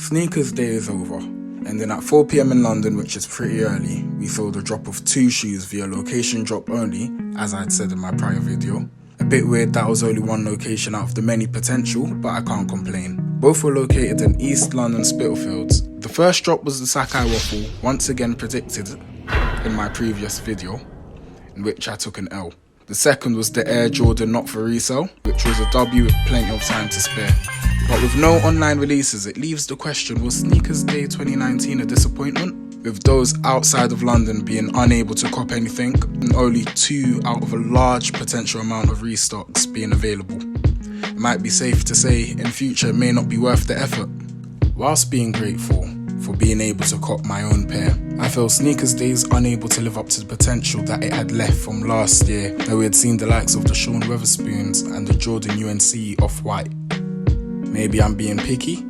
Sneakers day is over, and then at 4 PM in London, which is pretty early, we saw the drop of 2 shoes via location drop only, as I'd said in my prior video. A bit weird that was only one location out of the many potential, but I can't complain. Both were located in East London Spitalfields. The first drop was the Saccai Waffle, once again predicted in my previous video, in which I took an L. The second was the Air Jordan Not For Resale, which was a W with plenty of time to spare. But with no online releases, it leaves the question, was Sneakers Day 2019 a disappointment? With those outside of London being unable to cop anything, and only 2 out of a large potential amount of restocks being available. It might be safe to say in future it may not be worth the effort. Whilst being grateful for being able to cop my own pair, I feel Sneakers Day is unable to live up to the potential that it had left from last year, where we had seen the likes of the Sean Weatherspoons and the Jordan UNC Off-White. Maybe I'm being picky?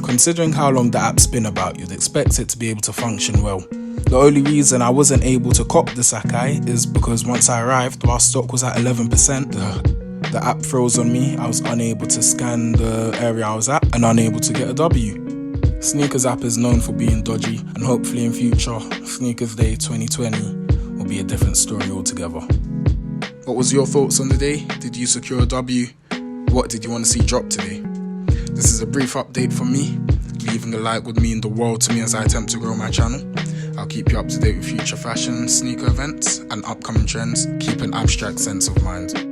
Considering how long the app's been about, you'd expect it to be able to function well. The only reason I wasn't able to cop the Saccai is because once I arrived, while stock was at 11%, the app froze on me. I was unable to scan the area I was at and unable to get a W. Sneakers app is known for being dodgy, and hopefully in future, Sneakers Day 2020 will be a different story altogether. What was your thoughts on the day? Did you secure a W? What did you want to see drop today? This is a brief update from me. Leaving a like would mean the world to me as I attempt to grow my channel. I'll keep you up to date with future fashion, sneaker events and upcoming trends. Keep an abstract sense of mind.